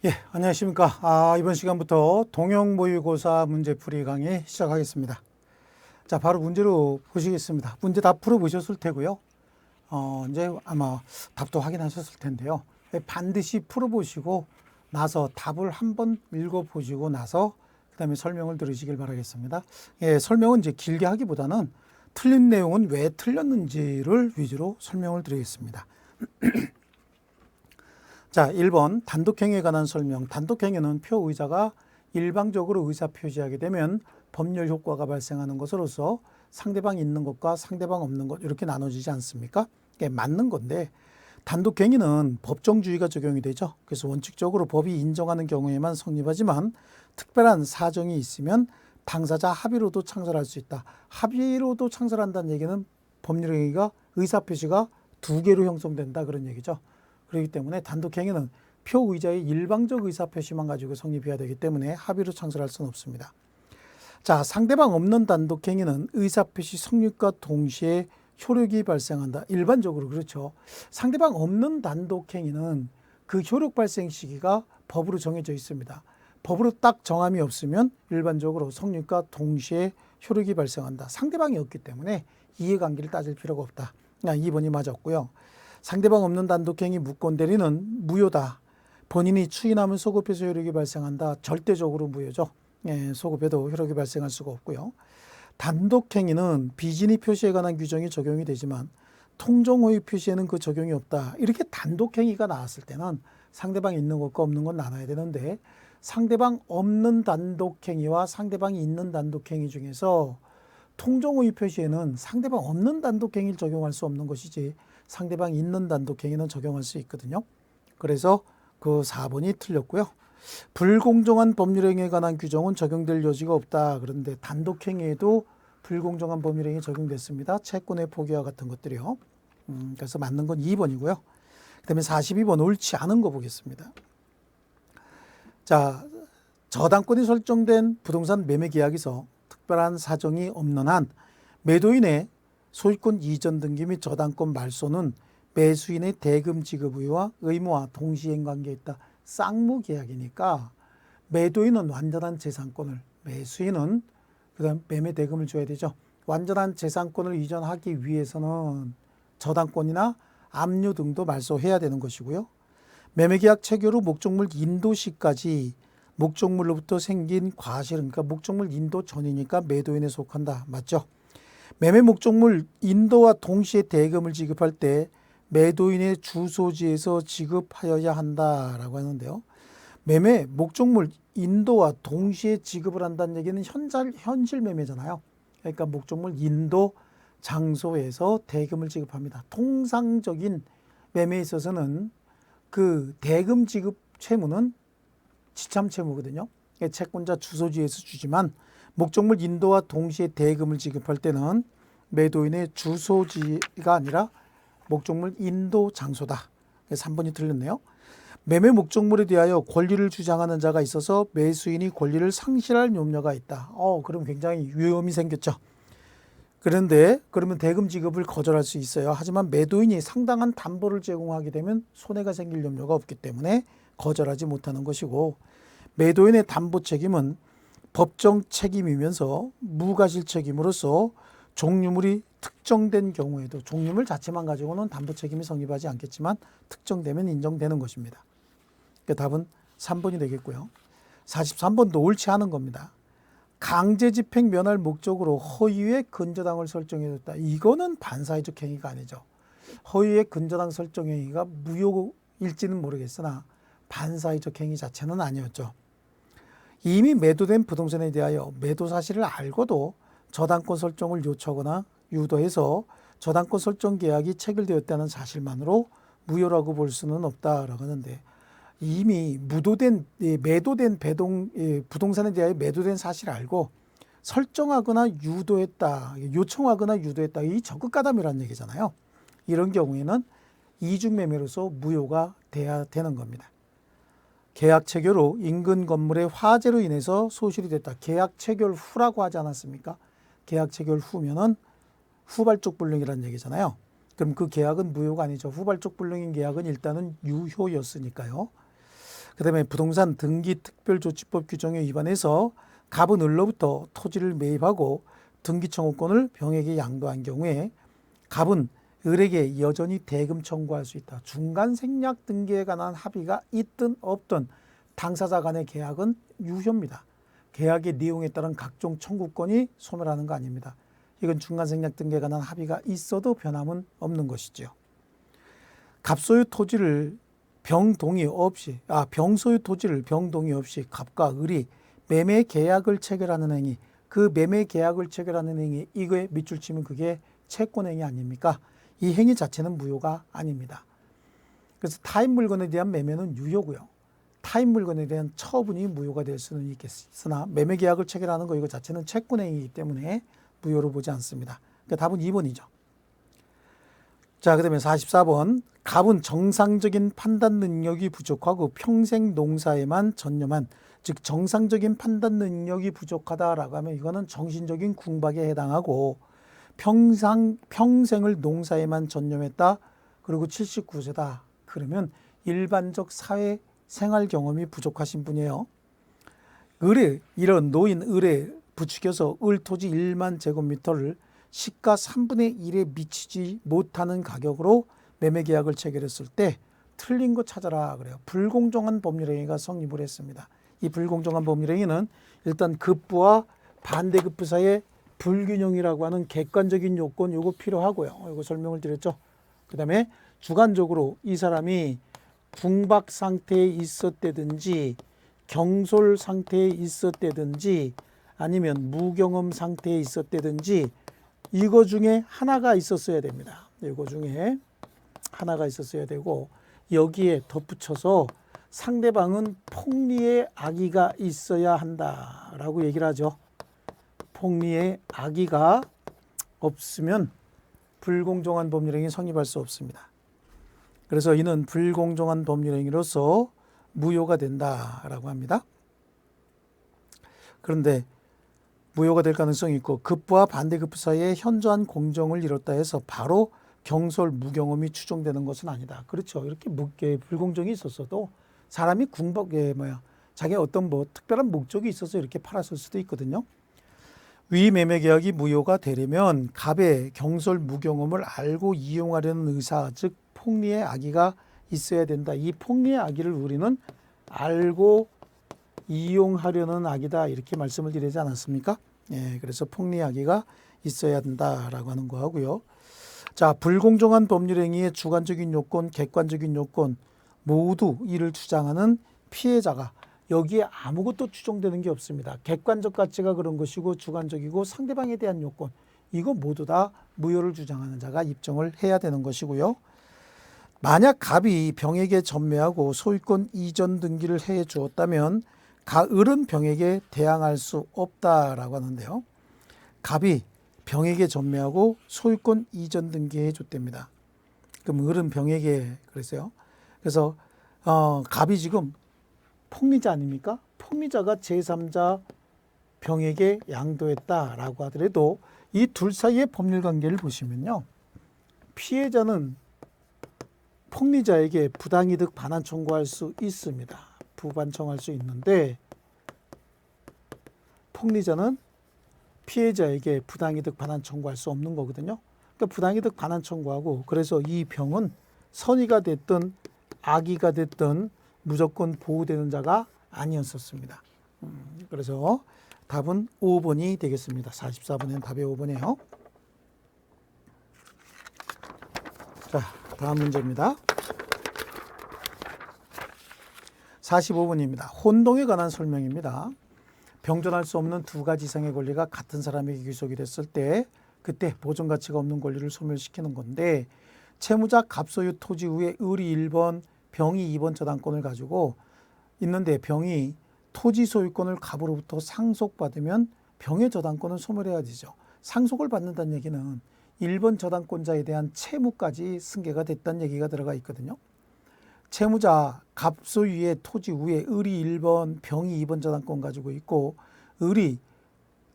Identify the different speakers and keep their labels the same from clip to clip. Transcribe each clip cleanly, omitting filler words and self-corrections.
Speaker 1: 예, 안녕하십니까. 이번 시간부터 동형 모의고사 문제풀이 강의 시작하겠습니다. 자, 바로 문제로 보시겠습니다. 문제 다 풀어보셨을 테고요. 이제 아마 답도 확인하셨을 텐데요. 예, 반드시 풀어보시고 나서 답을 한번 읽어보시고 나서 그 다음에 설명을 들으시길 바라겠습니다. 예, 설명은 이제 길게 하기보다는 틀린 내용은 왜 틀렸는지를 위주로 설명을 드리겠습니다. 자, 1번 단독행위에 관한 설명. 단독행위는 표의자가 일방적으로 의사 표시하게 되면 법률 효과가 발생하는 것으로서 상대방 있는 것과 상대방 없는 것 이렇게 나눠지지 않습니까? 이게 맞는 건데 단독행위는 법정주의가 적용이 되죠. 그래서 원칙적으로 법이 인정하는 경우에만 성립하지만 특별한 사정이 있으면 당사자 합의로도 창설할 수 있다. 합의로도 창설한다는 얘기는 법률행위가 의사표시가 두 개로 형성된다 그런 얘기죠. 그렇기 때문에 단독행위는 표의자의 일방적 의사표시만 가지고 성립해야 되기 때문에 합의로 창설할 수는 없습니다. 자, 상대방 없는 단독행위는 의사표시 성립과 동시에 효력이 발생한다. 일반적으로 그렇죠. 상대방 없는 단독행위는 그 효력 발생 시기가 법으로 정해져 있습니다. 법으로 딱 정함이 없으면 일반적으로 성립과 동시에 효력이 발생한다. 상대방이 없기 때문에 이해관계를 따질 필요가 없다. 2번이 맞았고요. 상대방 없는 단독행위 무권 대리는 무효다. 본인이 추인하면 소급해서 효력이 발생한다. 절대적으로 무효죠. 예, 소급해도 효력이 발생할 수가 없고요. 단독행위는 비진의 표시에 관한 규정이 적용이 되지만 통정호의 표시에는 그 적용이 없다. 이렇게 단독행위가 나왔을 때는 상대방이 있는 것과 없는 건 나눠야 되는데 상대방 없는 단독행위와 상대방이 있는 단독행위 중에서 통정호의 표시에는 상대방 없는 단독행위를 적용할 수 없는 것이지 상대방이 있는 단독행위는 적용할 수 있거든요. 그래서 그 4번이 틀렸고요. 불공정한 법률행위에 관한 규정은 적용될 여지가 없다. 그런데 단독행위에도 불공정한 법률행위 적용됐습니다. 채권의 포기와 같은 것들이요. 그래서 맞는 건 2번이고요. 그 다음에 42번 옳지 않은 거 보겠습니다. 자, 저당권이 설정된 부동산 매매 계약에서 특별한 사정이 없는 한 매도인의 소유권 이전 등기 및 저당권 말소는 매수인의 대금 지급 의무와 동시행 관계에 있다. 쌍무 계약이니까 매도인은 완전한 재산권을, 매수인은 그다음 매매 대금을 줘야 되죠. 완전한 재산권을 이전하기 위해서는 저당권이나 압류 등도 말소해야 되는 것이고요. 매매계약 체결 후 목적물 인도 시까지 목적물로부터 생긴 과실은, 그러니까 목적물 인도 전이니까 매도인에 속한다. 맞죠? 매매 목적물 인도와 동시에 대금을 지급할 때 매도인의 주소지에서 지급하여야 한다라고 하는데요. 매매 목적물 인도와 동시에 지급을 한다는 얘기는 현실 매매잖아요. 그러니까 목적물 인도 장소에서 대금을 지급합니다. 통상적인 매매에 있어서는 그 대금 지급 채무는 지참 채무거든요. 채권자 주소지에서 주지만 목적물 인도와 동시에 대금을 지급할 때는 매도인의 주소지가 아니라 목적물 인도 장소다. 3번이 틀렸네요. 매매 목적물에 대하여 권리를 주장하는 자가 있어서 매수인이 권리를 상실할 염려가 있다. 그럼 굉장히 위험이 생겼죠. 그런데 그러면 대금 지급을 거절할 수 있어요. 하지만 매도인이 상당한 담보를 제공하게 되면 손해가 생길 염려가 없기 때문에 거절하지 못하는 것이고, 매도인의 담보 책임은 법정 책임이면서 무과실 책임으로서 종류물이 특정된 경우에도, 종류물 자체만 가지고는 담보 책임이 성립하지 않겠지만 특정되면 인정되는 것입니다. 그 답은 3번이 되겠고요. 43번도 옳지 않은 겁니다. 강제집행 면할 목적으로 허위의 근저당을 설정해줬다. 이거는 반사회적 행위가 아니죠. 허위의 근저당 설정 행위가 무효일지는 모르겠으나 반사회적 행위 자체는 아니었죠. 이미 매도된 부동산에 대하여 매도 사실을 알고도 저당권 설정을 요청하거나 유도해서 저당권 설정 계약이 체결되었다는 사실만으로 무효라고 볼 수는 없다라고 하는데, 이미 매도된 부동산에 대하여 매도된 사실을 알고 설정하거나 유도했다, 요청하거나 유도했다, 이 적극 가담이라는 얘기잖아요. 이런 경우에는 이중매매로서 무효가 돼야 되는 겁니다. 계약 체결 후 인근 건물의 화재로 인해서 소실이 됐다. 계약 체결 후라고 하지 않았습니까? 계약 체결 후면은 후발적 불능이라는 얘기잖아요. 그럼 그 계약은 무효가 아니죠. 후발적 불능인 계약은 일단은 유효였으니까요. 그다음에 부동산 등기 특별조치법 규정에 위반해서 갑은 을로부터 토지를 매입하고 등기 청구권을 병에게 양도한 경우에 갑은 을에게 여전히 대금 청구할 수 있다. 중간 생략 등기에 관한 합의가 있든 없든 당사자 간의 계약은 유효입니다. 계약의 내용에 따른 각종 청구권이 소멸하는 거 아닙니다. 이건 중간 생략 등기에 관한 합의가 있어도 변함은 없는 것이죠. 갑소유 토지를 병소유 토지를 병동의 없이 갑과 을이 매매 계약을 체결하는 행위, 그 매매 계약을 체결하는 행위, 이거에 밑줄 치면 그게 채권 행위 아닙니까? 이 행위 자체는 무효가 아닙니다. 그래서 타인 물건에 대한 매매는 유효고요. 타인 물건에 대한 처분이 무효가 될 수는 있겠으나 매매 계약을 체결하는 거 이거 자체는 채권 행위이기 때문에 무효로 보지 않습니다. 그러니까 답은 2번이죠. 자, 그다음에 44번. 갑은 정상적인 판단 능력이 부족하고 평생 농사에만 전념한, 즉 정상적인 판단 능력이 부족하다라고 하면 이거는 정신적인 궁박에 해당하고 평생을 농사에만 전념했다. 그리고 79세다. 그러면 일반적 사회 생활 경험이 부족하신 분이에요. 을에 이런 노인 을에 부추겨서 을 토지 1만 제곱미터를 시가 3분의 1에 미치지 못하는 가격으로 매매 계약을 체결했을 때 틀린 거 찾아라 그래요. 불공정한 법률행위가 성립을 했습니다. 이 불공정한 법률행위는 일단 급부와 반대급부 사이의 불균형이라고 하는 객관적인 요건 요거 필요하고요. 요거 설명을 드렸죠. 그 다음에 주관적으로 이 사람이 궁박 상태에 있었다든지 경솔 상태에 있었다든지 아니면 무경험 상태에 있었다든지 이거 중에 하나가 있었어야 됩니다. 이거 중에 하나가 있었어야 되고 여기에 덧붙여서 상대방은 폭리의 악의가 있어야 한다라고 얘기를 하죠. 폭리의 악의가 없으면 불공정한 법률행위 성립할 수 없습니다. 그래서 이는 불공정한 법률행위로서 무효가 된다라고 합니다. 그런데 무효가 될 가능성이 있고 급부와 반대급부 사이에 현저한 공정을 이뤘다 해서 바로 경솔 무경험이 추정되는 것은 아니다. 그렇죠. 이렇게 불공정이 있었어도 사람이 자기 어떤 특별한 목적이 있어서 이렇게 팔았을 수도 있거든요. 위 매매 계약이 무효가 되려면 갑의 경솔 무경험을 알고 이용하려는 의사, 즉 폭리의 악의가 있어야 된다. 이 폭리의 악의를 우리는 알고 이용하려는 악이다 이렇게 말씀을 드리지 않았습니까? 예, 그래서 폭리의 악의가 있어야 된다라고 하는 거 하고요. 자, 불공정한 법률행위의 주관적인 요건, 객관적인 요건 모두 이를 주장하는 피해자가 여기에 아무것도 추정되는 게 없습니다. 객관적 가치가 그런 것이고 주관적이고 상대방에 대한 요건 이거 모두 다 무효를 주장하는 자가 입증을 해야 되는 것이고요. 만약 갑이 병에게 전매하고 소유권 이전 등기를 해 주었다면 을은 병에게 대항할 수 없다라고 하는데요. 갑이 병에게 전매하고 소유권 이전 등기해 줬답니다. 그럼 을은 병에게 그랬어요. 그래서 갑이 지금 폭리자 아닙니까? 폭리자가 제3자 병에게 양도했다라고 하더라도 이 둘 사이의 법률 관계를 보시면요. 피해자는 폭리자에게 부당이득 반환 청구할 수 있습니다. 부반청할 수 있는데 폭리자는 피해자에게 부당이득 반환 청구할 수 없는 거거든요. 그러니까 부당이득 반환 청구하고 그래서 이 병은 선의가 됐든 악의가 됐든 무조건 보호되는 자가 아니었었습니다. 그래서 답은 5번이 되겠습니다. 44번에는 답이 5번이에요. 자, 다음 문제입니다. 45번입니다. 혼동에 관한 설명입니다. 병존할 수 없는 두 가지 이상의 권리가 같은 사람에게 귀속이 됐을 때 그때 보존 가치가 없는 권리를 소멸시키는 건데 채무자 갑소유 토지 후에 을이 1번, 병이 2번 저당권을 가지고 있는데 병이 토지 소유권을 갑으로부터 상속받으면 병의 저당권은 소멸해야 되죠. 상속을 받는다는 얘기는 1번 저당권자에 대한 채무까지 승계가 됐다는 얘기가 들어가 있거든요. 채무자 갑소유의 토지 후에 을이 1번, 병이 2번 저당권 가지고 있고 을이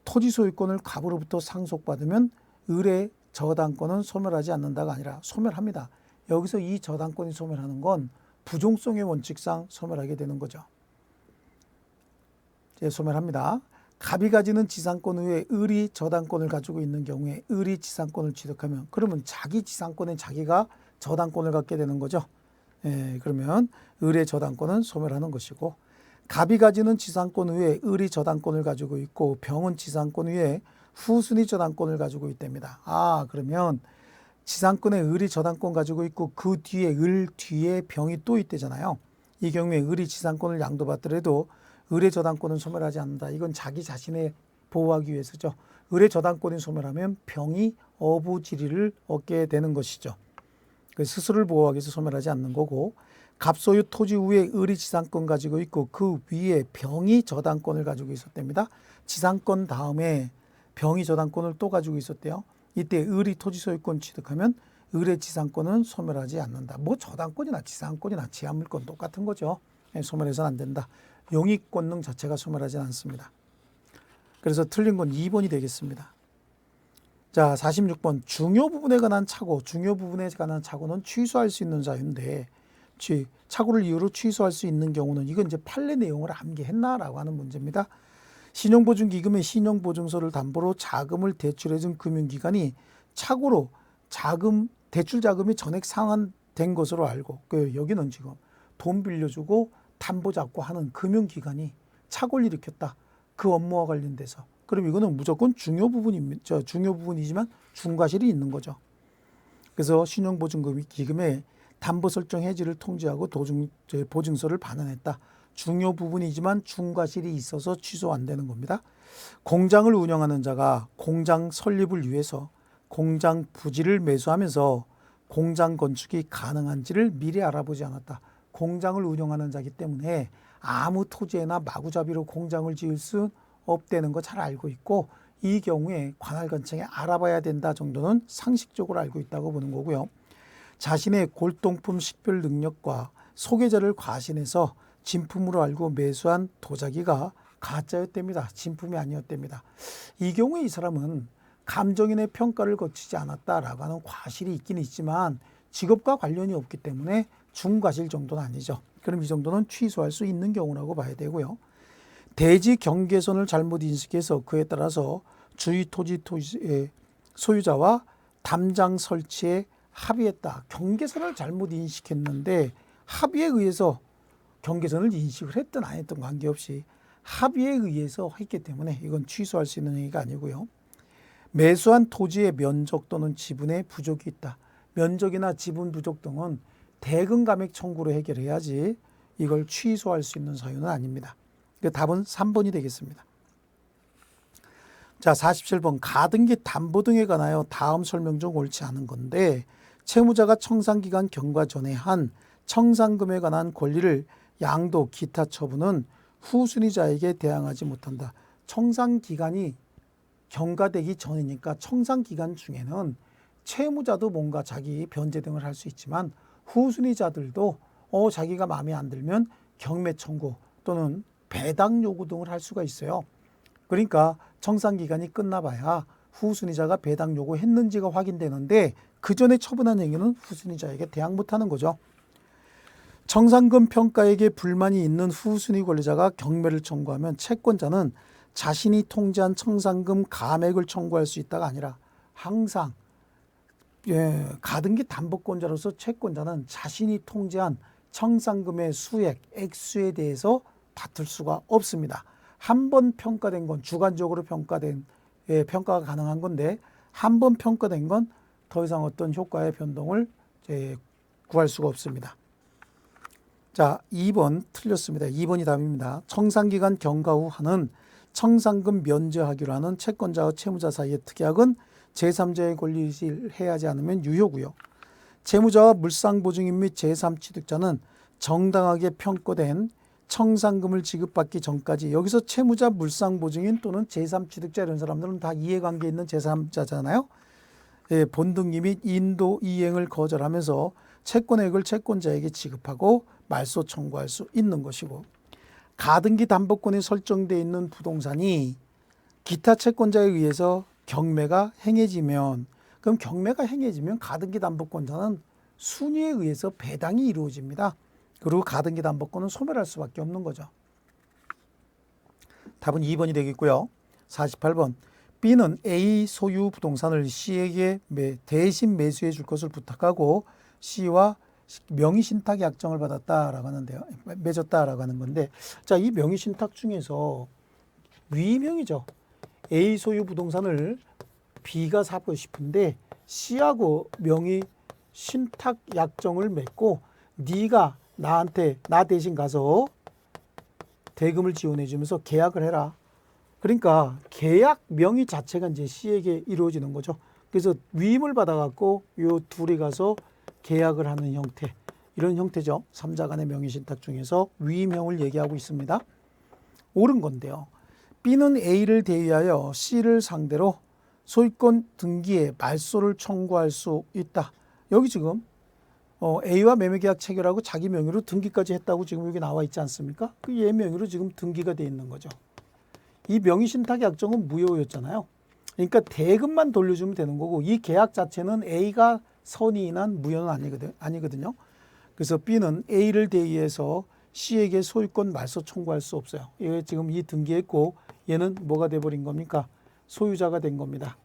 Speaker 1: 토지 소유권을 갑으로부터 상속받으면 을의 저당권은 소멸하지 않는다가 아니라 소멸합니다. 여기서 이 저당권이 소멸하는 건 부종성의 원칙상 소멸하게 되는 거죠. 이제 소멸합니다. 갑이 가지는 지상권 외에 을이 저당권을 가지고 있는 경우에 을이 지상권을 취득하면 그러면 자기 지상권에 자기가 저당권을 갖게 되는 거죠. 그러면 을의 저당권은 소멸하는 것이고, 갑이 가지는 지상권 외에 을이 저당권을 가지고 있고 병은 지상권 외에 후순위 저당권을 가지고 있답니다. 그러면 지상권에 을이 저당권 가지고 있고 그 뒤에 을 뒤에 병이 또 있대잖아요. 이 경우에 을이 지상권을 양도받더라도 을의 저당권은 소멸하지 않는다. 이건 자기 자신을 보호하기 위해서죠. 을의 저당권이 소멸하면 병이 어부지리를 얻게 되는 것이죠. 스스로를 보호하기 위해서 소멸하지 않는 거고, 갑소유 토지 위에 을이 지상권 가지고 있고 그 위에 병이 저당권을 가지고 있었답니다. 지상권 다음에 병이 저당권을 또 가지고 있었대요. 이때 을이 토지 소유권 취득하면 을의 지상권은 소멸하지 않는다. 뭐 저당권이나 지상권이나 제한물권 똑같은 거죠. 소멸해서는 안 된다. 용익권능 자체가 소멸하지 않습니다. 그래서 틀린 건 2번이 되겠습니다. 자, 46번 중요 부분에 관한 착오. 중요 부분에 관한 착오는 취소할 수 있는 사유인데 착오를 이유로 취소할 수 있는 경우는 이건 이제 판례 내용을 암기했나라고 하는 문제입니다. 신용보증기금의 신용보증서를 담보로 자금을 대출해준 금융기관이 착오로 대출 자금이 전액 상환된 것으로 알고, 여기는 지금 돈 빌려주고 담보 잡고 하는 금융기관이 착오를 일으켰다. 그 업무와 관련돼서. 그럼 이거는 무조건 중요 부분이지만 중과실이 있는 거죠. 그래서 신용보증기금의 담보 설정 해지를 통지하고 보증서를 반환했다. 중요 부분이지만 중과실이 있어서 취소 안 되는 겁니다. 공장을 운영하는 자가 공장 설립을 위해서 공장 부지를 매수하면서 공장 건축이 가능한지를 미리 알아보지 않았다. 공장을 운영하는 자이기 때문에 아무 토지에나 마구잡이로 공장을 지을 수 없다는 거 잘 알고 있고, 이 경우에 관할관청에 알아봐야 된다 정도는 상식적으로 알고 있다고 보는 거고요. 자신의 골동품 식별 능력과 소개자를 과신해서 진품으로 알고 매수한 도자기가 가짜였답니다. 진품이 아니었답니다. 이 경우에 이 사람은 감정인의 평가를 거치지 않았다라고 하는 과실이 있긴 있지만 직업과 관련이 없기 때문에 중과실 정도는 아니죠. 그럼 이 정도는 취소할 수 있는 경우라고 봐야 되고요. 대지 경계선을 잘못 인식해서 그에 따라서 주위 토지의 소유자와 담장 설치에 합의했다. 경계선을 잘못 인식했는데 합의에 의해서 경계선을 인식을 했든 안 했든 관계없이 합의에 의해서 했기 때문에 이건 취소할 수 있는 행위가 아니고요. 매수한 토지의 면적 또는 지분에 부족이 있다. 면적이나 지분 부족 등은 대금 감액 청구로 해결해야지 이걸 취소할 수 있는 사유는 아닙니다. 답은 3번이 되겠습니다. 자, 47번 가등기 담보 등에 관하여 다음 설명 중 옳지 않은 건데, 채무자가 청산기간 경과 전에 한 청산금에 관한 권리를 양도 기타 처분은 후순위자에게 대항하지 못한다. 청산기간이 경과되기 전이니까 청산기간 중에는 채무자도 뭔가 자기 변제 등을 할 수 있지만 후순위자들도 자기가 마음에 안 들면 경매 청구 또는 배당 요구 등을 할 수가 있어요. 그러니까 청산기간이 끝나봐야 후순위자가 배당 요구했는지가 확인되는데 그 전에 처분한 행위는 후순위자에게 대항 못하는 거죠. 청산금 평가액에 불만이 있는 후순위 권리자가 경매를 청구하면 채권자는 자신이 통지한 청산금 감액을 청구할 수 있다가 아니라 항상 가등기 담보권자로서 채권자는 자신이 통지한 청산금의 수액, 액수에 대해서 다툴 수가 없습니다. 한 번 평가된 건 주관적으로 평가가 가능한 건데 한 번 평가된 건 더 이상 어떤 효과의 변동을 구할 수가 없습니다. 자, 2번 틀렸습니다. 2번이 답입니다. 청산기간 경과 후 하는 청산금 면제하기로 하는 채권자와 채무자 사이의 특약은 제3자의 권리를 해하지 않으면 유효고요. 채무자와 물상보증인 및 제3취득자는 정당하게 평가된 청산금을 지급받기 전까지, 여기서 채무자, 물상보증인 또는 제3취득자 이런 사람들은 다 이해관계 있는 제3자잖아요. 본등기 및 인도 이행을 거절하면서 채권액을 채권자에게 지급하고 말소 청구할 수 있는 것이고, 가등기 담보권이 설정되어 있는 부동산이 기타 채권자에 의해서 경매가 행해지면, 그럼 경매가 행해지면 가등기 담보권자는 순위에 의해서 배당이 이루어집니다. 그리고 가등기 담보권은 소멸할 수밖에 없는 거죠. 답은 2번이 되겠고요. 48번. B는 A 소유 부동산을 C에게 대신 매수해 줄 것을 부탁하고 C와 명의신탁 약정을 받았다라고 하는데요. 맺었다라고 하는 건데, 자, 이 명의신탁 중에서 위명이죠. A 소유 부동산을 B가 사고 싶은데 C하고 명의신탁 약정을 맺고 네가 나 대신 가서 대금을 지원해 주면서 계약을 해라. 그러니까 계약 명의 자체가 이제 C에게 이루어지는 거죠. 그래서 위임을 받아갖고 요 둘이 가서 계약을 하는 형태, 이런 형태죠. 3자 간의 명의신탁 중에서 위임형을 얘기하고 있습니다. 옳은 건데요. B는 A를 대위하여 C를 상대로 소유권 등기에 말소를 청구할 수 있다. 여기 지금 A와 매매계약 체결하고 자기 명의로 등기까지 했다고 지금 여기 나와 있지 않습니까? 그 얘 명의로 지금 등기가 돼 있는 거죠. 이 명의신탁 약정은 무효였잖아요. 그러니까 대금만 돌려주면 되는 거고 이 계약 자체는 A가 선의인한 무효는 아니거든요. 그래서 B는 A를 대위해서 C에게 소유권 말소 청구할 수 없어요. 이게 지금 이 등기했고 얘는 뭐가 돼버린 겁니까? 소유자가 된 겁니다.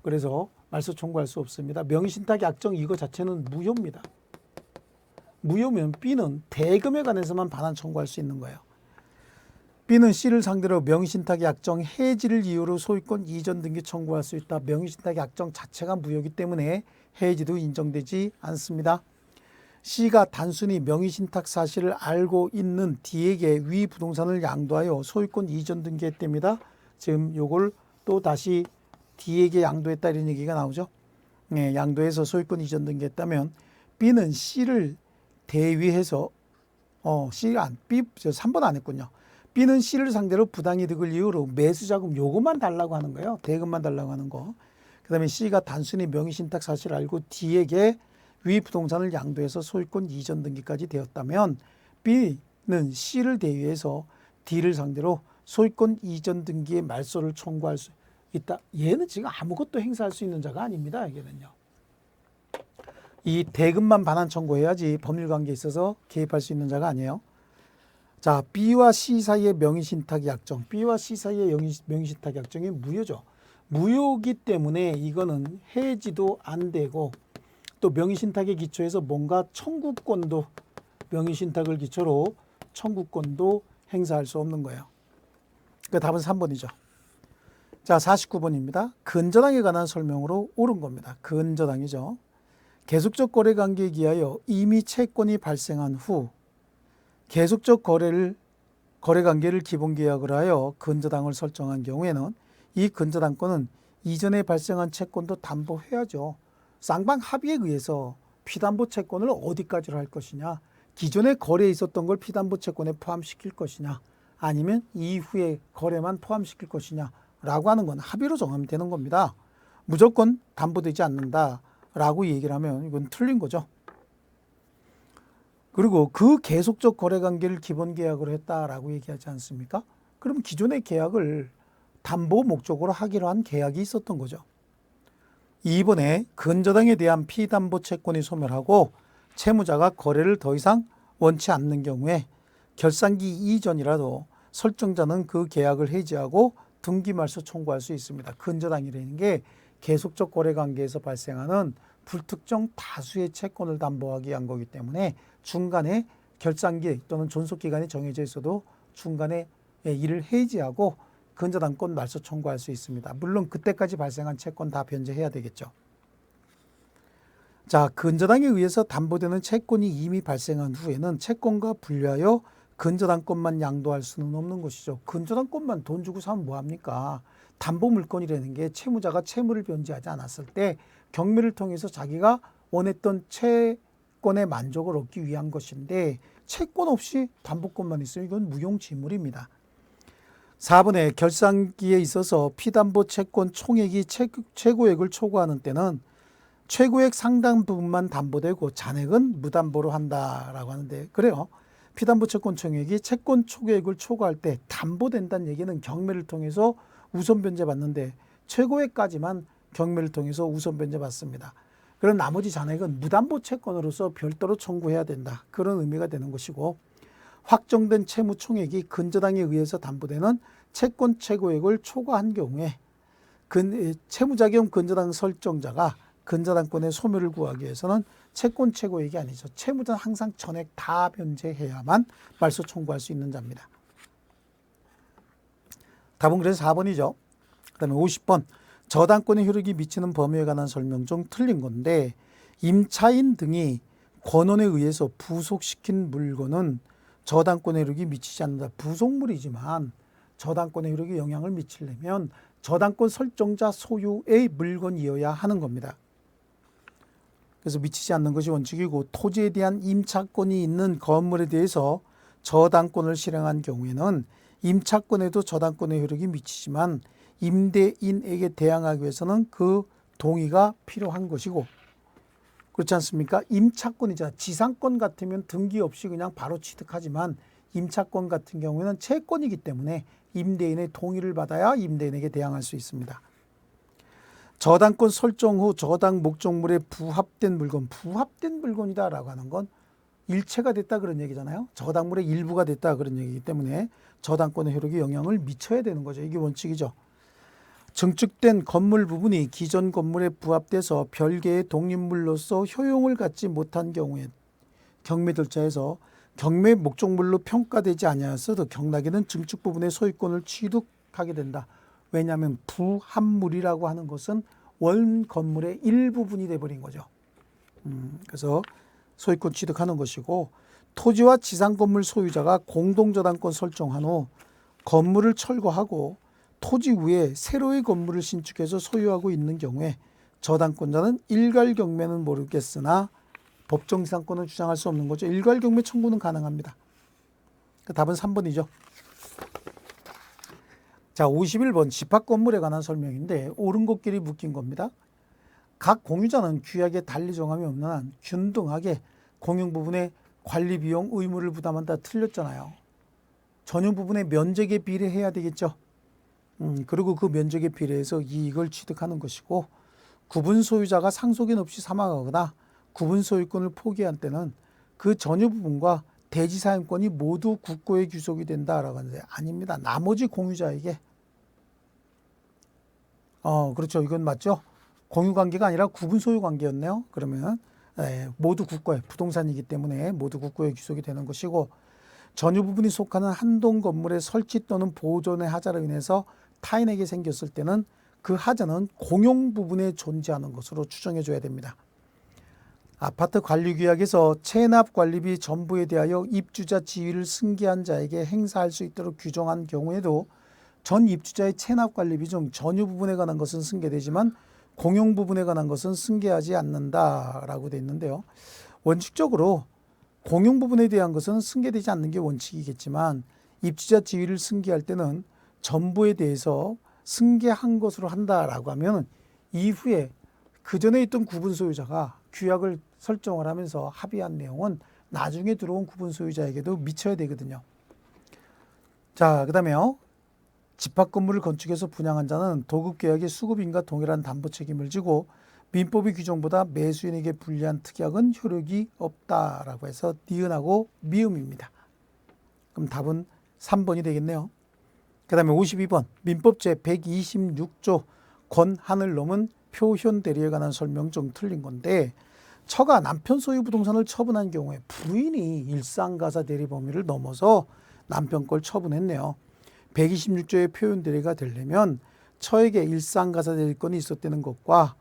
Speaker 1: 그래서 말소 청구할 수 없습니다. 명의신탁 약정 이거 자체는 무효입니다. 무효면 B는 대금에 관해서만 반환 청구할 수 있는 거예요. B는 C를 상대로 명의신탁 약정 해지를 이유로 소유권 이전 등기 청구할 수 있다. 명의신탁 약정 자체가 무효이기 때문에 해지도 인정되지 않습니다. C가 단순히 명의신탁 사실을 알고 있는 D에게 위 부동산을 양도하여 소유권 이전 등기했답니다. 지금 요걸 또 다시 D에게 양도했다 이런 얘기가 나오죠. 네, 양도해서 소유권 이전 등기했다면 B는 C를 대위해서 B 3번 안 했군요. B는 C를 상대로 부당이득을 이유로 매수자금 요것만 달라고 하는 거예요. 대금만 달라고 하는 거. 그 다음에 C가 단순히 명의신탁 사실을 알고 D에게 위 부동산을 양도해서 소유권 이전 등기까지 되었다면 B는 C를 대위해서 D를 상대로 소유권 이전 등기의 말소를 청구할 수 있다. 얘는 지금 아무것도 행사할 수 있는 자가 아닙니다. 얘는요. 이 대금만 반환 청구해야지 법률관계에 있어서 개입할 수 있는 자가 아니에요. 자, B와 C 사이의 명의신탁 약정. B와 C 사이의 명의신탁 약정이 무효죠. 무효기 때문에 이거는 해지도 안 되고 또 명의신탁의 기초에서 뭔가 청구권도 명의신탁을 기초로 청구권도 행사할 수 없는 거예요. 그 답은 3번이죠. 자, 49번입니다. 근저당에 관한 설명으로 옳은 겁니다. 근저당이죠. 계속적 거래 관계에 기하여 이미 채권이 발생한 후 계속적 거래 관계를 기본 계약을 하여 근저당을 설정한 경우에는 이 근저당권은 이전에 발생한 채권도 담보해야죠. 쌍방 합의에 의해서 피담보 채권을 어디까지로 할 것이냐, 기존에 거래에 있었던 걸 피담보 채권에 포함시킬 것이냐, 아니면 이후에 거래만 포함시킬 것이냐 라고 하는 건 합의로 정하면 되는 겁니다. 무조건 담보되지 않는다 라고 얘기를 하면 이건 틀린 거죠. 그리고 그 계속적 거래관계를 기본 계약으로 했다라고 얘기하지 않습니까? 그럼 기존의 계약을 담보 목적으로 하기로 한 계약이 있었던 거죠. 2번에 근저당에 대한 피담보 채권이 소멸하고 채무자가 거래를 더 이상 원치 않는 경우에 결산기 이전이라도 설정자는 그 계약을 해지하고 등기말소 청구할 수 있습니다. 근저당이라는 게 계속적 거래관계에서 발생하는 불특정 다수의 채권을 담보하기 위한 거기 때문에 중간에 결산기 또는 존속기간이 정해져 있어도 중간에 이를 해지하고 근저당권 말소 청구할 수 있습니다. 물론 그때까지 발생한 채권 다 변제해야 되겠죠. 자, 근저당에 의해서 담보되는 채권이 이미 발생한 후에는 채권과 분리하여 근저당권만 양도할 수는 없는 것이죠. 근저당권만 돈 주고 사면 뭐합니까? 담보 물건이라는 게 채무자가 채무를 변제하지 않았을 때 경매를 통해서 자기가 원했던 채권의 만족을 얻기 위한 것인데 채권 없이 담보권만 있으면 이건 무용지물입니다. 4번에 결산기에 있어서 피담보 채권 총액이 최고액을 초과하는 때는 최고액 상당 부분만 담보되고 잔액은 무담보로 한다라고 하는데 그래요. 피담보 채권 총액이 채권 최고액을 초과할 때 담보된다는 얘기는 경매를 통해서 우선 변제 받는데 최고액까지만 경매를 통해서 우선 변제 받습니다. 그런 나머지 잔액은 무담보 채권으로서 별도로 청구해야 된다. 그런 의미가 되는 것이고, 확정된 채무 총액이 근저당에 의해서 담보되는 채권 최고액을 초과한 경우에 채무자금 근저당 설정자가 근저당권의 소멸을 구하기 위해서는 채권 최고액이 아니죠. 채무자는 항상 전액 다 변제해야만 말소 청구할 수 있는 자입니다. 답은 그래서 4번이죠. 그 다음에 50번. 저당권의 효력이 미치는 범위에 관한 설명 중 틀린 건데, 임차인 등이 권원에 의해서 부속시킨 물건은 저당권의 효력이 미치지 않는다. 부속물이지만 저당권의 효력이 영향을 미치려면 저당권 설정자 소유의 물건이어야 하는 겁니다. 그래서 미치지 않는 것이 원칙이고, 토지에 대한 임차권이 있는 건물에 대해서 저당권을 실행한 경우에는 임차권에도 저당권의 효력이 미치지만 임대인에게 대항하기 위해서는 그 동의가 필요한 것이고, 그렇지 않습니까? 임차권이잖아. 지상권 같으면 등기 없이 그냥 바로 취득하지만 임차권 같은 경우에는 채권이기 때문에 임대인의 동의를 받아야 임대인에게 대항할 수 있습니다. 저당권 설정 후 저당 목적물에 부합된 물건, 부합된 물건이다라고 하는 건 일체가 됐다 그런 얘기잖아요. 저당물의 일부가 됐다 그런 얘기이기 때문에 저당권의 효력에 영향을 미쳐야 되는 거죠. 이게 원칙이죠. 증축된 건물 부분이 기존 건물에 부합돼서 별개의 독립물로서 효용을 갖지 못한 경우에 경매절차에서 경매 목적물로 평가되지 아니하였어도 경락에는 증축 부분의 소유권을 취득하게 된다. 왜냐하면 부합물이라고 하는 것은 원 건물의 일부분이 돼버린 거죠. 그래서 소유권 취득하는 것이고, 토지와 지상 건물 소유자가 공동저당권 설정한 후 건물을 철거하고 토지 위에 새로의 건물을 신축해서 소유하고 있는 경우에 저당권자는 일괄경매는 모르겠으나 법정지상권을 주장할 수 없는 거죠. 일괄경매 청구는 가능합니다. 답은 3번이죠. 자, 51번 집합건물에 관한 설명인데 옳은 것끼리 묶인 겁니다. 각 공유자는 규약에 달리 정함이 없는 한 균등하게 공용 부분의 관리 비용 의무를 부담한다. 틀렸잖아요. 전용 부분의 면적에 비례해야 되겠죠. 그리고 그 면적에 비례해서 이익을 취득하는 것이고, 구분 소유자가 상속인 없이 사망하거나 구분 소유권을 포기한 때는 그 전유 부분과 대지 사용권이 모두 국고에 귀속이 된다라고 하는데 아닙니다. 나머지 공유자에게. 그렇죠. 이건 맞죠. 공유 관계가 아니라 구분 소유 관계였네요. 그러면 모두 국고에, 부동산이기 때문에 모두 국고에 귀속이 되는 것이고, 전유 부분이 속하는 한 동 건물의 설치 또는 보존의 하자로 인해서 타인에게 생겼을 때는 그 하자는 공용 부분에 존재하는 것으로 추정해 줘야 됩니다. 아파트 관리규약에서 체납 관리비 전부에 대하여 입주자 지위를 승계한 자에게 행사할 수 있도록 규정한 경우에도 전 입주자의 체납 관리비 중 전유 부분에 관한 것은 승계되지만 공용 부분에 관한 것은 승계하지 않는다라고 되어 있는데요. 원칙적으로 공용 부분에 대한 것은 승계되지 않는 게 원칙이겠지만 입주자 지위를 승계할 때는 전부에 대해서 승계한 것으로 한다라고 하면 이후에 그 전에 있던 구분 소유자가 규약을 설정을 하면서 합의한 내용은 나중에 들어온 구분 소유자에게도 미쳐야 되거든요. 자, 그 다음에요. 집합건물을 건축해서 분양한 자는 도급계약의 수급인과 동일한 담보 책임을 지고 민법의 규정보다 매수인에게 불리한 특약은 효력이 없다라고 해서 니은하고 미음입니다. 그럼 답은 3번이 되겠네요. 그 다음에 52번 민법 제126조 권한을 넘은 표현 대리에 관한 설명 중 틀린 건데, 처가 남편 소유 부동산을 처분한 경우에 부인이 일상가사 대리 범위를 넘어서 남편 걸 처분했네요. 126조의 표현 대리가 되려면 처에게 일상가사 대리권이 있었다는 것과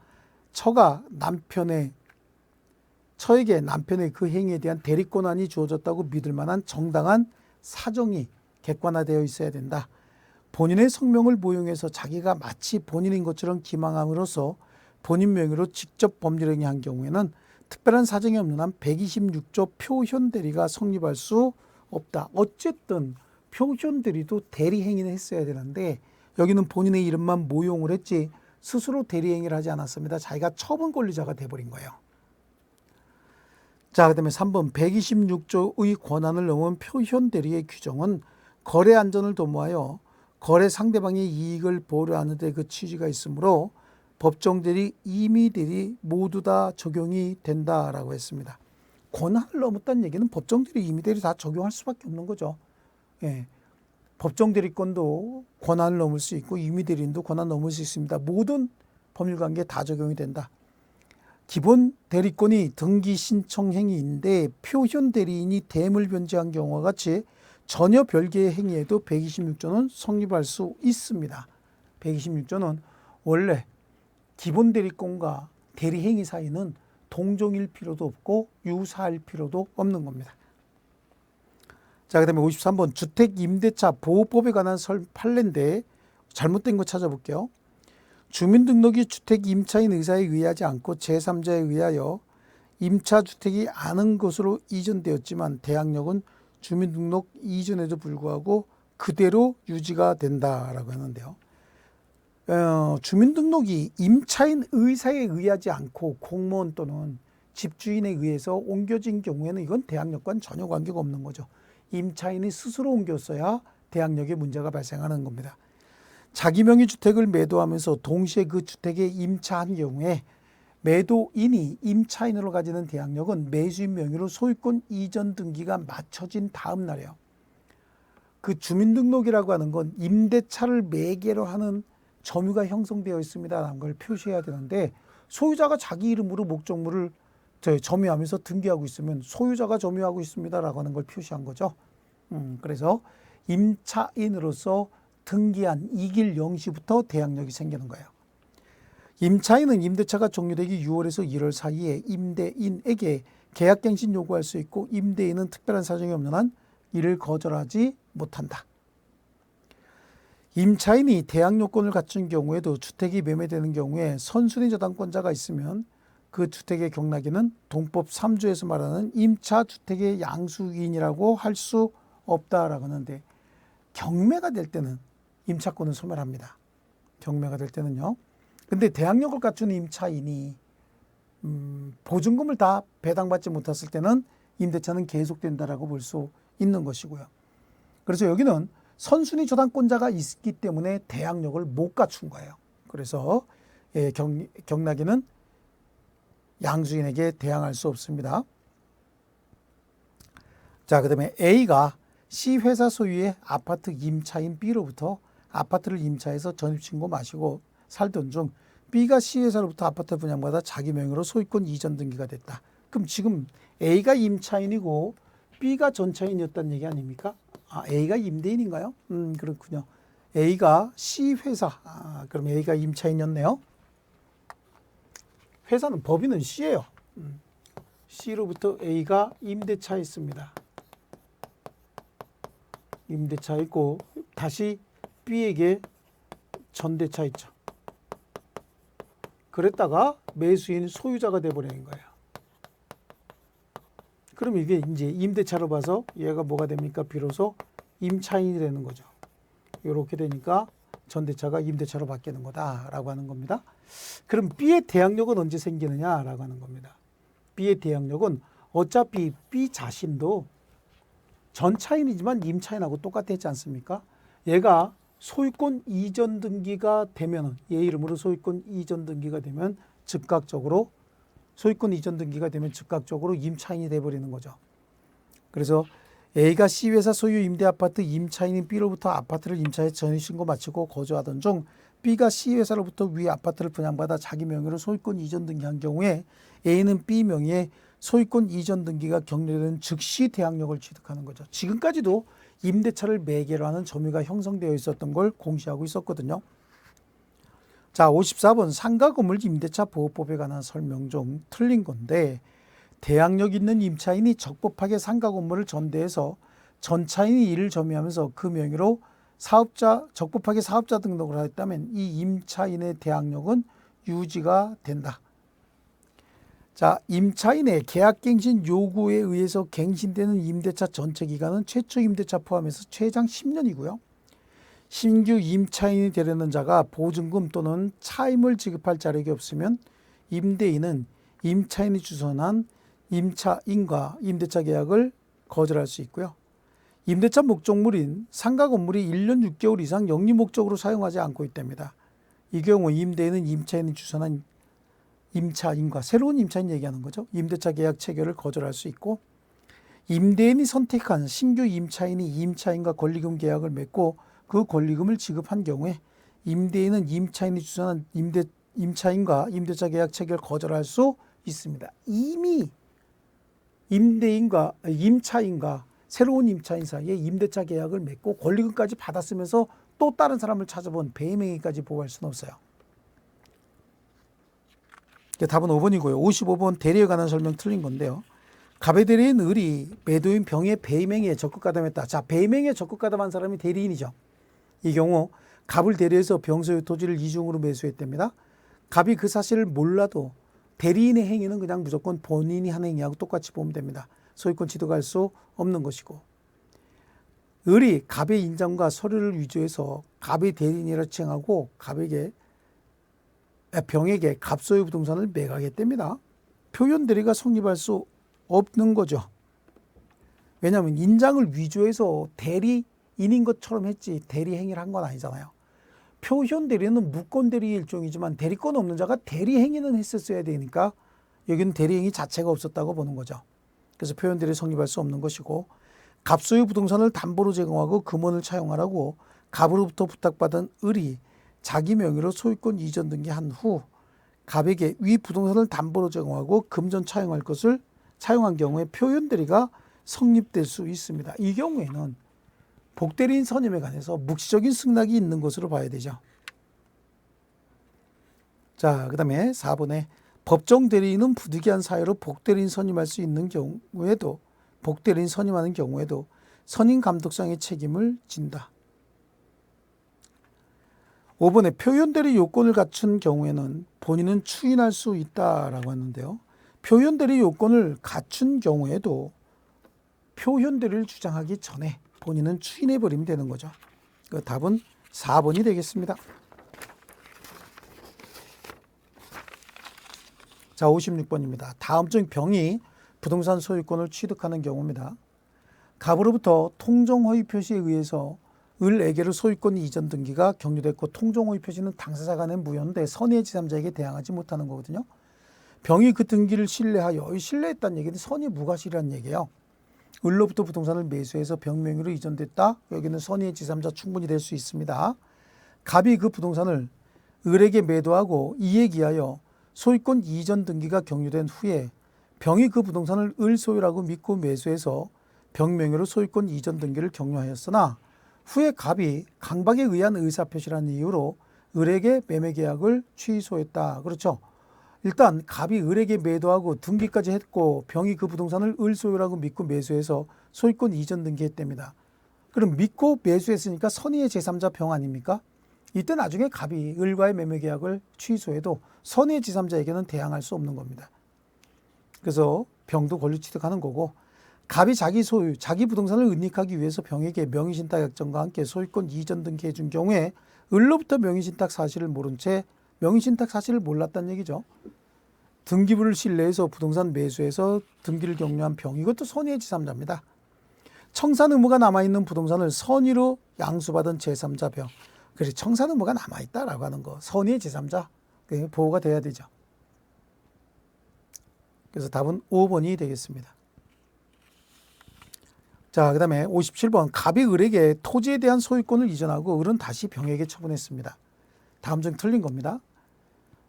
Speaker 1: 처에게 남편의 그 행위에 대한 대리권한이 주어졌다고 믿을 만한 정당한 사정이 객관화되어 있어야 된다. 본인의 성명을 모용해서 자기가 마치 본인인 것처럼 기망함으로써 본인 명의로 직접 법률 행위한 경우에는 특별한 사정이 없는 한 126조 표현 대리가 성립할 수 없다. 어쨌든 표현 대리도 대리 행위는 했어야 되는데 여기는 본인의 이름만 모용을 했지 스스로 대리 행위를 하지 않았습니다. 자기가 처분 권리자가 돼버린 거예요. 자, 그 다음에 3번 126조의 권한을 넘은 표현 대리의 규정은 거래 안전을 도모하여 거래 상대방의 이익을 보호하는 데 그 취지가 있으므로 법정대리, 임의대리 모두 다 적용이 된다라고 했습니다. 권한을 넘었다는 얘기는 법정대리, 임의대리 다 적용할 수밖에 없는 거죠. 예. 법정대리권도 권한을 넘을 수 있고 임의대리인도 권한을 넘을 수 있습니다. 모든 법률관계에 다 적용이 된다. 기본 대리권이 등기 신청 행위인데 표현 대리인이 대물 변제한 경우와 같이 전혀 별개의 행위에도 126조는 성립할 수 있습니다. 126조는 원래 기본 대리권과 대리 행위 사이는 동종일 필요도 없고 유사할 필요도 없는 겁니다. 자, 그다음에 53번 주택임대차 보호법에 관한 판례인데 잘못된 거 찾아볼게요. 주민등록이 주택 임차인 의사에 의하지 않고 제3자에 의하여 임차주택이 아는 것으로 이전되었지만 대항력은 주민등록 이전에도 불구하고 그대로 유지가 된다라고 하는데요. 주민등록이 임차인 의사에 의하지 않고 공무원 또는 집주인에 의해서 옮겨진 경우에는 이건 대항력과는 전혀 관계가 없는 거죠. 임차인이 스스로 옮겼어야 대항력에 문제가 발생하는 겁니다. 자기 명의 주택을 매도하면서 동시에 그 주택에 임차한 경우에 매도인이 임차인으로 가지는 대항력은 매수인 명의로 소유권 이전 등기가 마쳐진 다음 날이에요. 그 주민등록이라고 하는 건 임대차를 매개로 하는 점유가 형성되어 있습니다라는 걸 표시해야 되는데 소유자가 자기 이름으로 목적물을 점유하면서 등기하고 있으면 소유자가 점유하고 있습니다라고 하는 걸 표시한 거죠. 그래서 임차인으로서 등기한 이길 0시부터 대항력이 생기는 거예요. 임차인은 임대차가 종료되기 6월에서 1월 사이에 임대인에게 계약갱신 요구할 수 있고 임대인은 특별한 사정이 없는 한 이를 거절하지 못한다. 임차인이 대항력권을 갖춘 경우에도 주택이 매매되는 경우에 선순위 저당권자가 있으면 그 주택의 경락인은 동법 3조에서 말하는 임차주택의 양수인이라고 할 수 없다라고 하는데 경매가 될 때는 임차권은 소멸합니다. 경매가 될 때는요. 근데 대항력을 갖춘 임차인이 보증금을 다 배당받지 못했을 때는 임대차는 계속된다라고 볼 수 있는 것이고요. 그래서 여기는 선순위 저당권자가 있기 때문에 대항력을 못 갖춘 거예요. 그래서 경락인은 양수인에게 대항할 수 없습니다. 자, 그다음에 A가 C회사 소유의 아파트 임차인 B로부터 아파트를 임차해서 전입신고 마시고 살던 중 B가 C회사로부터 아파트 분양받아 자기 명의로 소유권 이전 등기가 됐다. 그럼 지금 A가 임차인이고 B가 전차인이었다는 얘기 아닙니까? A가 임대인인가요? 그렇군요. A가 C회사, 그럼 A가 임차인이었네요. 회사는 법인은 C예요. C로부터 A가 임대차 있습니다. 임대차 있고 다시 B에게 전대차 있죠. 그랬다가 매수인 소유자가 돼버리는 거예요. 그럼 이게 이제 임대차로 봐서 얘가 뭐가 됩니까? 비로소 임차인이 되는 거죠. 이렇게 되니까 전대차가 임대차로 바뀌는 거다라고 하는 겁니다. 그럼 B의 대항력은 언제 생기느냐라고 하는 겁니다. B의 대항력은 어차피 B 자신도 전차인이지만 임차인하고 똑같았지 않습니까? 얘가 소유권 이전 등기가 되면 얘 이름으로 소유권 이전 등기가 되면 즉각적으로 소유권 이전 등기가 되면 즉각적으로 임차인이 돼버리는 거죠. 그래서 A가 C회사 소유 임대아파트 임차인인 B로부터 아파트를 임차해 전입신고 마치고 거주하던 중 B가 C회사로부터 위 아파트를 분양받아 자기 명의로 소유권 이전 등기한 경우에 A는 B 명의의 소유권 이전 등기가 격려되는 즉시 대항력을 취득하는 거죠. 지금까지도 임대차를 매개로 하는 점유가 형성되어 있었던 걸 공시하고 있었거든요. 자, 54번 상가 건물 임대차 보호법에 관한 설명 중 틀린 건데 대항력 있는 임차인이 적법하게 상가 건물을 전대해서 전차인이 이를 점유하면서 그 명의로 적법하게 사업자 등록을 하였다면 이 임차인의 대항력은 유지가 된다. 자, 임차인의 계약갱신 요구에 의해서 갱신되는 임대차 전체 기간은 최초 임대차 포함해서 최장 10년이고요. 신규 임차인이 되려는 자가 보증금 또는 차임을 지급할 자력이 없으면 임대인은 임차인이 주선한 임차인과 임대차 계약을 거절할 수 있고요. 임대차 목적물인 상가 건물이 1년 6개월 이상 영리 목적으로 사용하지 않고 있답니다. 이 경우 임대인은 임차인이 주선한 임차인과 새로운 임차인 얘기하는 거죠. 임대차 계약 체결을 거절할 수 있고, 임대인이 선택한 신규 임차인이 임차인과 권리금 계약을 맺고 그 권리금을 지급한 경우에 임대인은 임차인이 주선한 임차인과 임대차 계약 체결을 거절할 수 있습니다. 이미 임차인과 새로운 임차인 사이에 임대차 계약을 맺고 권리금까지 받았으면서 또 다른 사람을 찾아본 배임행위까지 보호할 수는 없어요. 답은 5번이고요. 55번 대리에 관한 설명 틀린 건데요. 갑의 대리인 을이 매도인 병의 배임행위에 적극 가담했다. 자, 배임행위에 적극 가담한 사람이 대리인이죠. 이 경우 갑을 대리해서 병 소유 토지를 이중으로 매수했답니다. 갑이 그 사실을 몰라도 대리인의 행위는 그냥 무조건 본인이 한 행위하고 똑같이 보면 됩니다. 소유권 취득할 수 없는 것이고, 을이 갑의 인정과 서류를 위조해서 갑의 대리인이라 칭하고 병에게 갑소유 부동산을 매각했답니다. 표현 대리가 성립할 수 없는 거죠. 왜냐하면 인장을 위조해서 대리인인 것처럼 했지 대리 행위를 한 건 아니잖아요. 표현 대리는 무권 대리의 일종이지만 대리권 없는 자가 대리 행위는 했었어야 되니까 여기는 대리 행위 자체가 없었다고 보는 거죠. 그래서 표현 대리 성립할 수 없는 것이고, 갑소유 부동산을 담보로 제공하고 금원을 차용하라고 갑으로부터 부탁받은 을이 자기 명의로 소유권 이전 등기한 후 갑에게 위 부동산을 담보로 제공하고 금전 차용할 것을 차용한 경우에 표현 대리가 성립될 수 있습니다. 이 경우에는 복대리인 선임에 관해서 묵시적인 승낙이 있는 것으로 봐야 되죠. 자, 그 다음에 4번에 법정 대리인은 부득이한 사유로 복대리인 선임할 수 있는 경우에도 복대리인 선임하는 경우에도 선임 감독상의 책임을 진다. 5번에 표현 대리 요건을 갖춘 경우에는 본인은 추인할 수 있다라고 하는데요. 표현 대리 요건을 갖춘 경우에도 표현 대리를 주장하기 전에 본인은 추인해 버리면 되는 거죠. 그 답은 4번이 되겠습니다. 자, 56번입니다. 다음 중 병이 부동산 소유권을 취득하는 경우입니다. 갑으로부터 통정허위 표시에 의해서 을에게로 소유권 이전 등기가 격려됐고, 통정허위 표시는 당사자가 낸 무효인데 선의의 제3자에게 대항하지 못하는 거거든요. 병이 그 등기를 신뢰하여, 신뢰했다는 얘기는 선의 무과실이라는 얘기예요. 을로부터 부동산을 매수해서 병 명의로 이전됐다. 여기는 선의의 제3자 충분히 될 수 있습니다. 갑이 그 부동산을 을에게 매도하고 이에 기하여 소유권 이전 등기가 격려된 후에 병이 그 부동산을 을 소유라고 믿고 매수해서 병 명의로 소유권 이전 등기를 격려하였으나 후에 갑이 강박에 의한 의사표시라는 이유로 을에게 매매 계약을 취소했다. 그렇죠. 일단 갑이 을에게 매도하고 등기까지 했고 병이 그 부동산을 을 소유라고 믿고 매수해서 소유권 이전 등기했답니다. 그럼 믿고 매수했으니까 선의의 제3자 병 아닙니까? 이때 나중에 갑이 을과의 매매 계약을 취소해도 선의의 제3자에게는 대항할 수 없는 겁니다. 그래서 병도 권리 취득하는 거고, 갑이 자기 소유, 자기 부동산을 은닉하기 위해서 병에게 명의신탁 약정과 함께 소유권 이전 등기해 준 경우에 을로부터 명의신탁 사실을 모른 채, 명의신탁 사실을 몰랐다는 얘기죠. 등기부를 신뢰해서 부동산 매수해서 등기를 격려한 병, 이것도 선의의 제3자입니다. 청산 의무가 남아있는 부동산을 선의로 양수받은 제3자 병, 그래 청산 의무가 남아있다라고 하는 거, 선의의 제3자 보호가 돼야 되죠. 그래서 답은 5번이 되겠습니다. 자, 그 다음에 57번. 갑이 을에게 토지에 대한 소유권을 이전하고 을은 다시 병에게 처분했습니다. 다음 중 틀린 겁니다.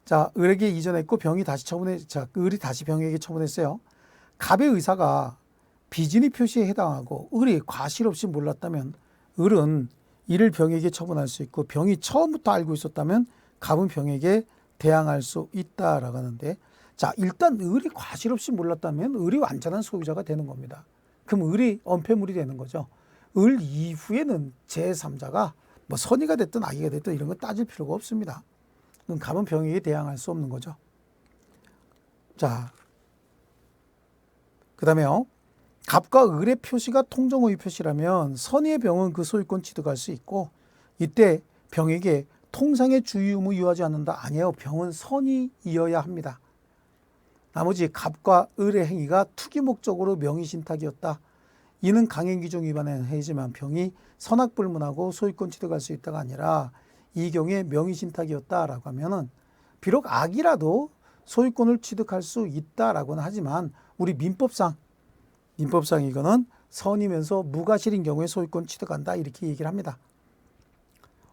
Speaker 1: 자, 을에게 이전했고 병이 다시 을이 다시 병에게 처분했어요. 갑의 의사가 비진의 표시에 해당하고 을이 과실 없이 몰랐다면 을은 이를 병에게 처분할 수 있고, 병이 처음부터 알고 있었다면 갑은 병에게 대항할 수 있다라고 하는데, 자, 일단 을이 과실 없이 몰랐다면 을이 완전한 소유자가 되는 겁니다. 그럼 을이 언폐물이 되는 거죠. 을 이후에는 제3자가 뭐 선의가 됐든 악의가 됐든 이런 거 따질 필요가 없습니다. 그럼 갑은 병에게 대항할 수 없는 거죠. 자, 그 다음에요. 갑과 을의 표시가 통정허위 표시라면 선의의 병은 그 소유권 취득할 수 있고, 이때 병에게 통상의 주의 의무 유하지 않는다. 아니에요. 병은 선의이어야 합니다. 나머지 갑과 을의 행위가 투기 목적으로 명의신탁이었다. 이는 강행규정 위반의 행위지만 병이 선악불문하고 소유권 취득할 수 있다가 아니라 이 경우에 명의신탁이었다라고 하면은 비록 악이라도 소유권을 취득할 수 있다라고는 하지만 우리 민법상 이거는 선이면서 무과실인 경우에 소유권 취득한다 이렇게 얘기를 합니다.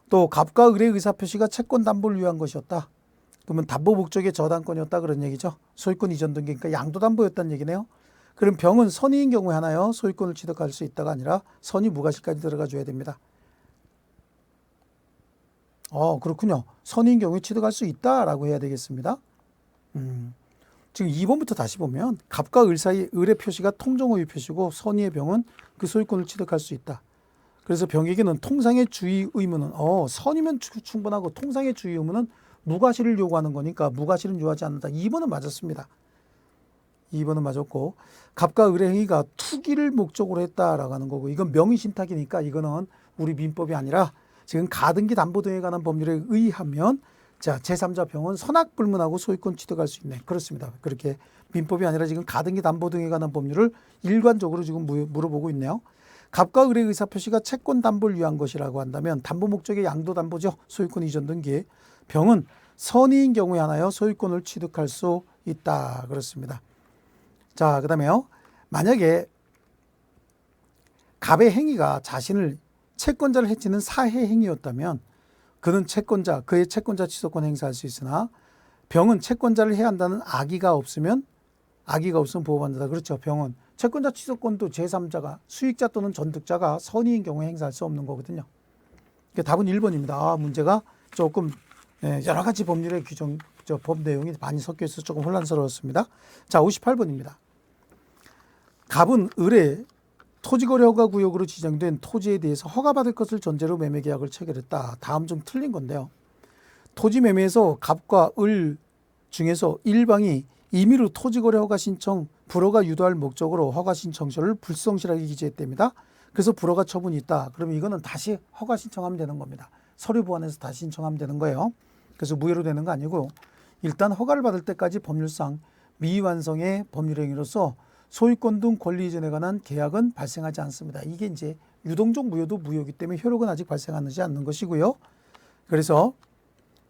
Speaker 1: 또 갑과 을의 의사표시가 채권 담보를 위한 것이었다. 그러면 담보 목적의 저당권이었다 그런 얘기죠. 소유권 이전 등기, 그러니까 양도담보였다는 얘기네요. 그럼 병은 선의인 경우에 하나요 소유권을 취득할 수 있다가 아니라 선의 무과실까지 들어가 줘야 됩니다. 그렇군요. 선의인 경우에 취득할 수 있다라고 해야 되겠습니다. 지금 2번부터 다시 보면 갑과 을 사이 을의 표시가 통정호의 표시고 선의의 병은 그 소유권을 취득할 수 있다. 그래서 병에게는 통상의 주의 의무는 선이면 충분하고 통상의 주의 의무는 무과실을 요구하는 거니까 무과실은 요구하지 않는다. 2번은 맞았습니다. 2번은 맞았고 갑과 을의 행위가 투기를 목적으로 했다라고 하는 거고 이건 명의신탁이니까 이거는 우리 민법이 아니라 지금 가등기 담보 등에 관한 법률에 의하면 자 제3자 병은 선악불문하고 소유권 취득할 수 있네. 그렇습니다. 그렇게 민법이 아니라 지금 가등기 담보 등에 관한 법률을 일관적으로 지금 물어보고 있네요. 갑과 을의 의사표시가 채권 담보를 위한 것이라고 한다면 담보 목적의 양도담보죠. 소유권 이전 등기. 병은 선의인 경우에 하나요 소유권을 취득할 수 있다. 그렇습니다. 자, 그 다음에요. 만약에 갑의 행위가 자신을 채권자를 해치는 사해 행위였다면 그는 그의 채권자 취소권 행사할 수 있으나 병은 채권자를 해야 한다는 악의가 없으면 보호받는다. 그렇죠. 병은 채권자 취소권도 제3자가 수익자 또는 전득자가 선의인 경우에 행사할 수 없는 거거든요. 그러니까 답은 1번입니다. 문제가 조금 여러 가지 법률의 규정, 법 내용이 많이 섞여 있어서 조금 혼란스러웠습니다. 자, 58번입니다. 갑은 을의 토지거래 허가 구역으로 지정된 토지에 대해서 허가받을 것을 전제로 매매계약을 체결했다. 다음 좀 틀린 건데요. 토지 매매에서 갑과 을 중에서 일방이 임의로 토지거래 허가 신청, 불허가 유도할 목적으로 허가 신청서를 불성실하게 기재했답니다. 그래서 불허가 처분이 있다. 그러면 이거는 다시 허가 신청하면 되는 겁니다. 서류 보완해서 다시 신청하면 되는 거예요. 그래서 무효로 되는 거 아니고 일단 허가를 받을 때까지 법률상 미완성의 법률행위로서 소유권 등 권리 이전에 관한 계약은 발생하지 않습니다. 이게 이제 유동적 무효도 무효이기 때문에 효력은 아직 발생하지 않는 것이고요. 그래서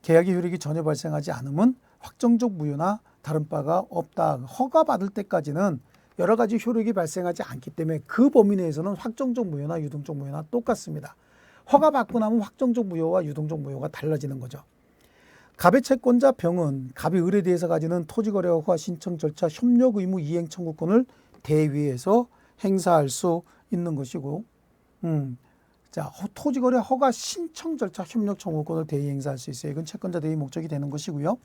Speaker 1: 계약의 효력이 전혀 발생하지 않으면 확정적 무효나 다른 바가 없다. 허가 받을 때까지는 여러 가지 효력이 발생하지 않기 때문에 그 범위 내에서는 확정적 무효나 유동적 무효나 똑같습니다. 허가 받고 나면 확정적 무효와 유동적 무효가 달라지는 거죠. 갑의 채권자 병은 갑이 을에 대해서 가지는 토지거래 허가 신청 절차 협력 의무 이행 청구권을 대위에서 행사할 수 있는 것이고 자 토지거래 허가 신청 절차 협력 청구권을 대위 행사할 수 있어요. 이건 채권자 대위 목적이 되는 것이고요.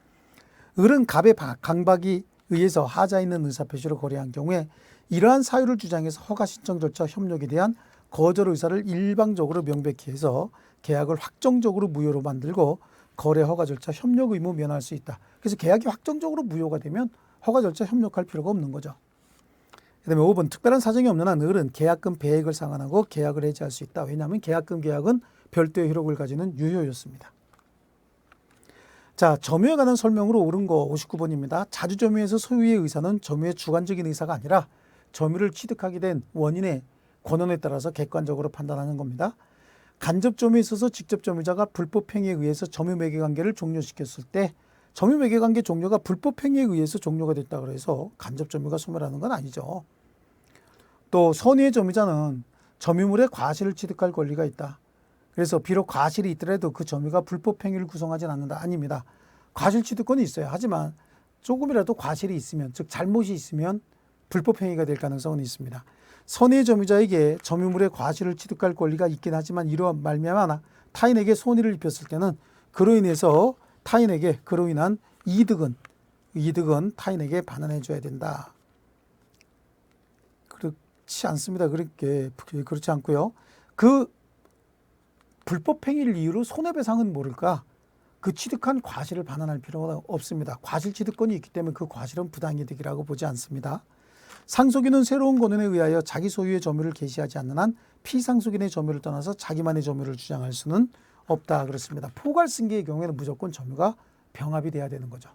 Speaker 1: 을은 갑의 강박에 의해서 하자 있는 의사표시로 거래한 경우에 이러한 사유를 주장해서 허가 신청 절차 협력에 대한 거절 의사를 일방적으로 명백히 해서 계약을 확정적으로 무효로 만들고 거래 허가 절차 협력 의무 면할 수 있다. 그래서 계약이 확정적으로 무효가 되면 허가 절차 협력할 필요가 없는 거죠. 그 다음에 5번 특별한 사정이 없는 한 을은 계약금 배액을 상환하고 계약을 해지할 수 있다. 왜냐하면 계약금 계약은 별도의 효력을 가지는 유효였습니다. 자, 점유에 관한 설명으로 옳은 거 59번입니다. 자주점유에서 소유의 의사는 점유의 주관적인 의사가 아니라 점유를 취득하게 된 원인의 권한에 따라서 객관적으로 판단하는 겁니다. 간접점유에 있어서 직접점유자가 불법행위에 의해서 점유매개관계를 종료시켰을 때 점유매개관계 종료가 불법행위에 의해서 종료가 됐다 그래서 간접점유가 소멸하는 건 아니죠. 또 선의의 점유자는 점유물의 과실을 취득할 권리가 있다. 그래서 비록 과실이 있더라도 그 점유가 불법행위를 구성하지는 않는다. 아닙니다. 과실 취득권이 있어요. 하지만 조금이라도 과실이 있으면 즉 잘못이 있으면 불법행위가 될 가능성은 있습니다. 선의의 점유자에게 점유물의 과실을 취득할 권리가 있긴 하지만 이러한 말미암아 타인에게 손해를 입혔을 때는 그로 인해서 타인에게 그로 인한 이득은 타인에게 반환해 줘야 된다. 그렇지 않습니다. 그렇지 않고요. 그 불법 행위를 이유로 손해배상은 모를까? 그 취득한 과실을 반환할 필요가 없습니다. 과실 취득권이 있기 때문에 그 과실은 부당이득이라고 보지 않습니다. 상속인은 새로운 권한에 의하여 자기 소유의 점유를 개시하지 않는 한 피상속인의 점유를 떠나서 자기만의 점유를 주장할 수는 없다 그렇습니다. 포괄승계의 경우에는 무조건 점유가 병합이 돼야 되는 거죠.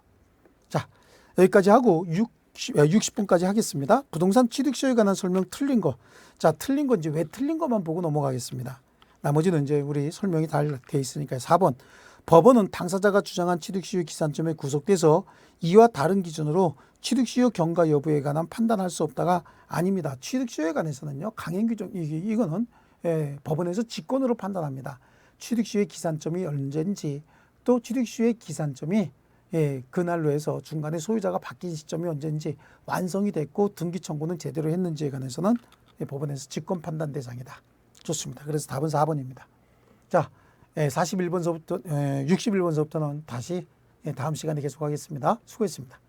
Speaker 1: 자, 여기까지 하고 60분까지 하겠습니다. 부동산 취득 시효에 관한 설명 틀린 거. 자, 틀린 건지 왜 틀린 것만 보고 넘어가겠습니다. 나머지는 이제 우리 설명이 다 돼 있으니까요. 4번. 법원은 당사자가 주장한 취득시효 기산점에 구속돼서 이와 다른 기준으로 취득시효 경과 여부에 관한 판단할 수 없다가 아닙니다. 취득시효에 관해서는요, 강행 규정, 이거는 법원에서 직권으로 판단합니다. 취득시효의 기산점이 언제인지, 또 취득시효의 기산점이 그날로 해서 중간에 소유자가 바뀐 시점이 언제인지, 완성이 됐고 등기 청구는 제대로 했는지에 관해서는 법원에서 직권 판단 대상이다. 좋습니다. 그래서 답은 4번입니다. 자, 41번서부터 61번서부터는 다시 다음 시간에 계속하겠습니다. 수고했습니다.